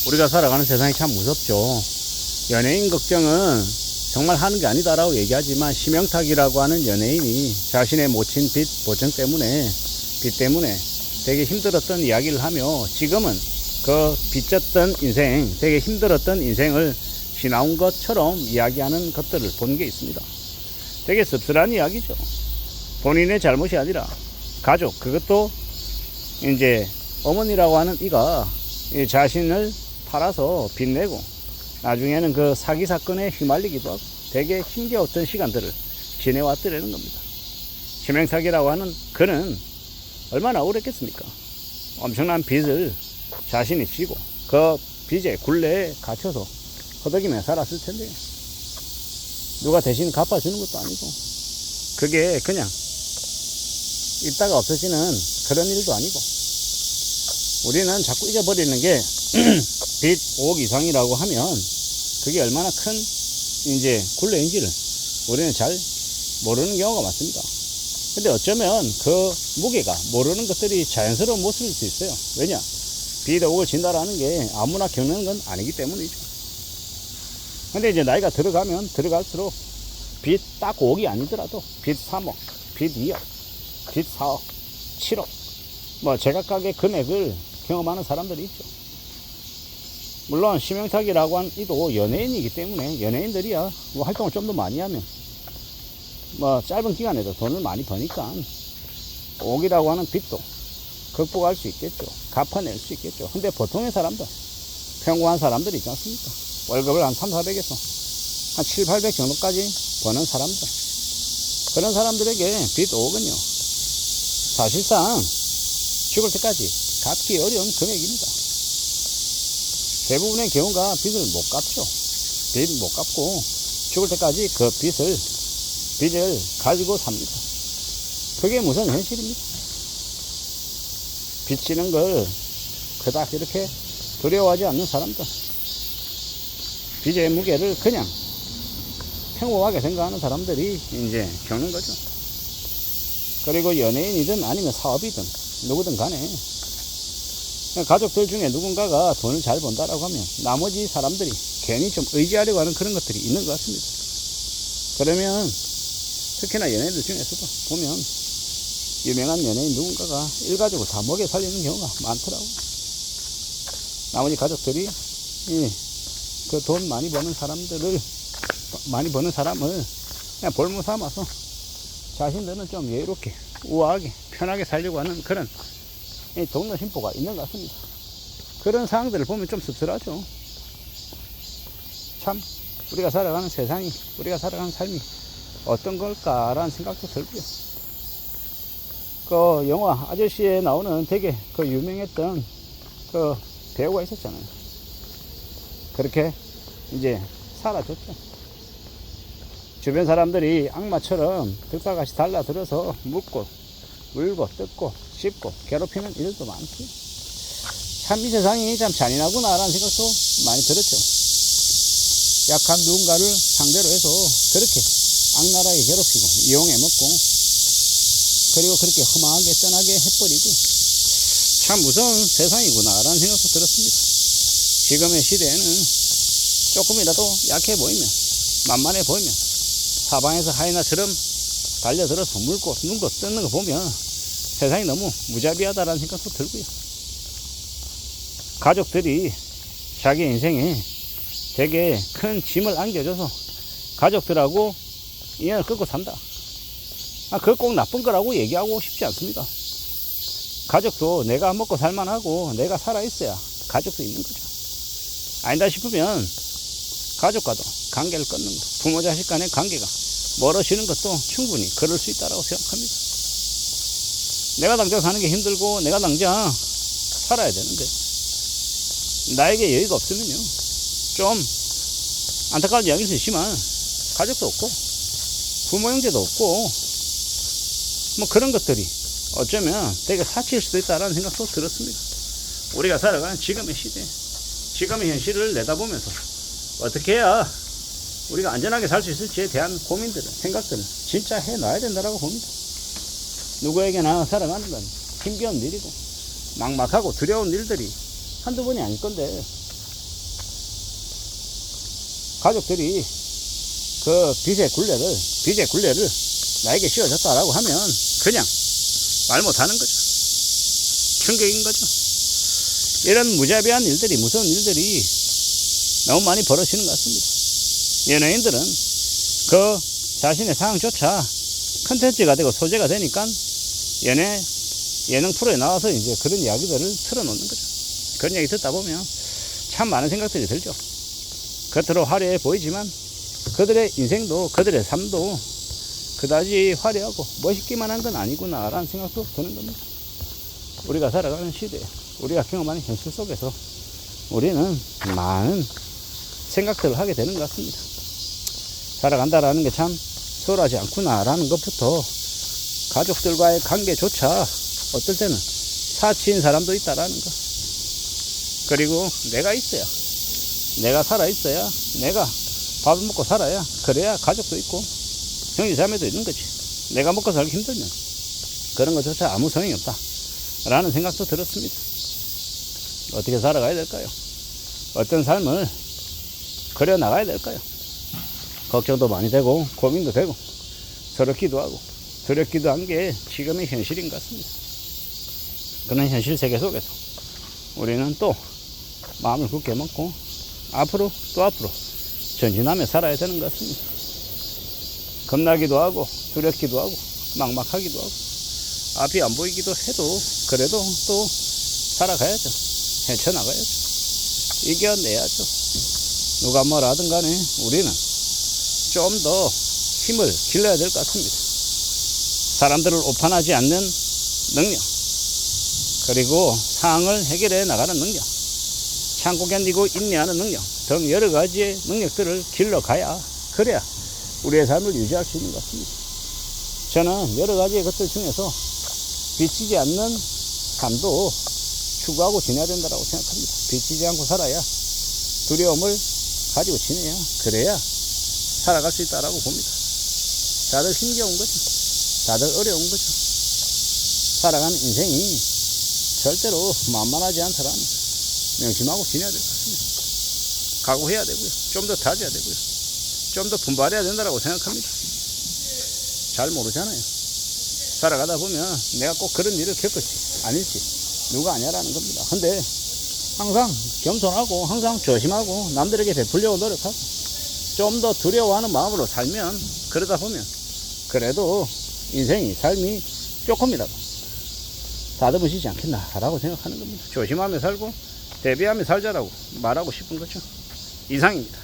우리가 살아가는 세상이 참 무섭죠. 연예인 걱정은 정말 하는 게 아니다라고 얘기하지만, 심영탁이라고 하는 연예인이 자신의 모친 빚 보증 때문에, 빚 때문에 되게 힘들었던 이야기를 하며, 지금은 그 빚졌던 인생, 되게 힘들었던 인생을 지나온 것처럼 이야기하는 것들을 본 게 있습니다. 되게 씁쓸한 이야기죠. 본인의 잘못이 아니라 가족, 그것도 이제 어머니라고 하는 이가 자신을 팔아서 빚내고 나중에는 그 사기 사건에 휘말리기도 하고 되게 힘겨웠던 시간들을 지내왔더라는 겁니다. 심영탁이라고 하는 그는 얼마나 억울했겠습니까? 엄청난 빚을 자신이 지고 그 빚의 굴레에 갇혀서 허덕이며 살았을 텐데, 누가 대신 갚아주는 것도 아니고, 그게 그냥 있다가 없어지는 그런 일도 아니고, 우리는 자꾸 잊어버리는 게 빚 5억 이상이라고 하면 그게 얼마나 큰 이제 굴레인지를 우리는 잘 모르는 경우가 많습니다. 근데 어쩌면 그 무게가, 모르는 것들이 자연스러운 모습일 수 있어요. 왜냐? 빚 5억을 진다라는 게 아무나 겪는 건 아니기 때문이죠. 근데 이제 나이가 들어가면 들어갈수록 빚 딱 5억이 아니더라도 빚 3억, 빚 2억, 빚 4억, 7억, 뭐 제각각의 금액을 경험하는 사람들이 있죠. 물론 심영탁이라고 한 이도 연예인이기 때문에, 연예인들이야 뭐 활동을 좀 더 많이 하면 뭐 짧은 기간에도 돈을 많이 버니까 5억이라고 하는 빚도 극복할 수 있겠죠. 갚아낼 수 있겠죠. 근데 보통의 사람들, 평범한 사람들이 있지 않습니까? 월급을 한 3, 400에서 한 7, 800 정도까지 버는 사람들, 그런 사람들에게 빚 5억은요 사실상 죽을 때까지 갚기 어려운 금액입니다. 대부분의 경우가 빚을 못 갚죠. 빚 못 갚고 죽을 때까지 그 빚을 가지고 삽니다. 그게 무슨 현실입니까? 빚 지는 걸 그닥 이렇게 두려워하지 않는 사람들, 빚의 무게를 그냥 평범하게 생각하는 사람들이 이제 겪는 거죠. 그리고 연예인이든 아니면 사업이든 누구든 간에 가족들 중에 누군가가 돈을 잘 번다라고 하면 나머지 사람들이 괜히 좀 의지하려고 하는 그런 것들이 있는 것 같습니다. 그러면 특히나 연예인들 중에서도 보면 유명한 연예인 누군가가 일가족을 다 먹여 살리는 경우가 많더라고. 나머지 가족들이 그 돈 많이 버는 사람을 그냥 볼모 삼아서 자신들은 좀 여유롭게 우아하게 편하게 살려고 하는 그런 동료심보가 있는 것 같습니다. 그런 상황들을 보면 좀 씁쓸하죠. 참 우리가 살아가는 세상이, 우리가 살아가는 삶이 어떤 걸까라는 생각도 들고요. 그 영화 아저씨에 나오는 되게 그 유명했던 그 배우가 있었잖아요. 그렇게 이제 사라졌죠. 주변 사람들이 악마처럼 들가같이 달라들어서 물고 뜯고 씹고 괴롭히는 일도 많고, 참 이 세상이 참 잔인하구나 라는 생각도 많이 들었죠. 약한 누군가를 상대로 해서 그렇게 악랄하게 괴롭히고 이용해 먹고, 그리고 그렇게 험하게 떠나게 해버리고, 참 무서운 세상이구나 라는 생각도 들었습니다. 지금의 시대에는 조금이라도 약해 보이면, 만만해 보이면 사방에서 하이나처럼 달려들어서 물고 눈고 뜯는 거 보면 세상이 너무 무자비하다라는 생각도 들고요. 가족들이 자기 인생에 되게 큰 짐을 안겨줘서 가족들하고 인연을 끊고 산다. 그거 꼭 나쁜 거라고 얘기하고 싶지 않습니다. 가족도 내가 먹고 살만하고 내가 살아있어야 가족도 있는 거죠. 아니다 싶으면 가족과도 관계를 끊는 것, 부모 자식 간의 관계가 멀어지는 것도 충분히 그럴 수 있다고 생각합니다. 내가 당장 사는 게 힘들고 내가 당장 살아야 되는데 나에게 여유가 없으면요, 좀 안타까운 이야기일 수 있지만 가족도 없고 부모 형제도 없고 뭐 그런 것들이 어쩌면 되게 사치일 수도 있다는 생각도 들었습니다. 우리가 살아가는 지금의 시대, 지금의 현실을 내다보면서 어떻게 해야 우리가 안전하게 살 수 있을지에 대한 고민들을, 생각들을 진짜 해놔야 된다고 봅니다. 누구에게나 살아가는 건 힘겨운 일이고 막막하고 두려운 일들이 한두 번이 아닐 건데, 가족들이 그 빚의 굴레를 나에게 씌워줬다라고 하면 그냥 말 못하는 거죠. 충격인 거죠. 이런 무자비한 일들이, 무서운 일들이 너무 많이 벌어지는 것 같습니다. 연예인들은 그 자신의 상황조차 컨텐츠가 되고 소재가 되니까 예능 프로에 나와서 이제 그런 이야기들을 틀어놓는 거죠. 그런 얘기 듣다 보면 참 많은 생각들이 들죠. 겉으로 화려해 보이지만 그들의 인생도, 그들의 삶도 그다지 화려하고 멋있기만 한 건 아니구나 라는 생각도 드는 겁니다. 우리가 살아가는 시대에, 우리가 경험하는 현실 속에서 우리는 많은 생각들을 하게 되는 것 같습니다. 살아간다라는 게 참 수월하지 않구나 라는 것부터 가족들과의 관계조차 어떨 때는 사치인 사람도 있다라는 것. 그리고 내가 있어야, 내가 살아있어야, 내가 밥을 먹고 살아야, 그래야 가족도 있고 형제자매도 있는 거지. 내가 먹고 살기 힘들면 그런 것조차 아무 소용이 없다 라는 생각도 들었습니다. 어떻게 살아가야 될까요? 어떤 삶을 그려나가야 될까요? 걱정도 많이 되고 고민도 되고 서럽기도 하고 두렵기도 한 게 지금의 현실인 것 같습니다. 그런 현실 세계 속에서 우리는 또 마음을 굳게 먹고 앞으로 전진하며 살아야 되는 것 같습니다. 겁나기도 하고 두렵기도 하고 막막하기도 하고 앞이 안 보이기도 해도 그래도 또 살아가야죠. 헤쳐나가야죠. 이겨내야죠. 누가 뭐라 하든 간에 우리는 좀 더 힘을 길러야 될 것 같습니다. 사람들을 오판하지 않는 능력, 그리고 상황을 해결해 나가는 능력, 참고 견디고 인내하는 능력 등 여러 가지의 능력들을 길러가야, 그래야 우리의 삶을 유지할 수 있는 것 같습니다. 저는 여러 가지의 것들 중에서 비치지 않는 삶도 추구하고 지내야 된다고 생각합니다. 비치지 않고 살아야, 두려움을 가지고 지내야, 그래야 살아갈 수 있다고 봅니다. 다들 힘겨운 거죠. 다들 어려운 거죠. 살아가는 인생이 절대로 만만하지 않다라는 거 명심하고 지내야 될 것 같습니다. 각오해야 되고요. 좀 더 다져야 되고요. 좀 더 분발해야 된다고 생각합니다. 잘 모르잖아요. 살아가다 보면 내가 꼭 그런 일을 겪을지 아닐지 누가 아냐라는 겁니다. 근데 항상 겸손하고 항상 조심하고 남들에게 베풀려고 노력하고 좀 더 두려워하는 마음으로 살면, 그러다 보면 그래도 인생이, 삶이 조금이라도 다듬어지지 않겠나라고 생각하는 겁니다. 조심하며 살고 대비하며 살자라고 말하고 싶은 거죠. 이상입니다.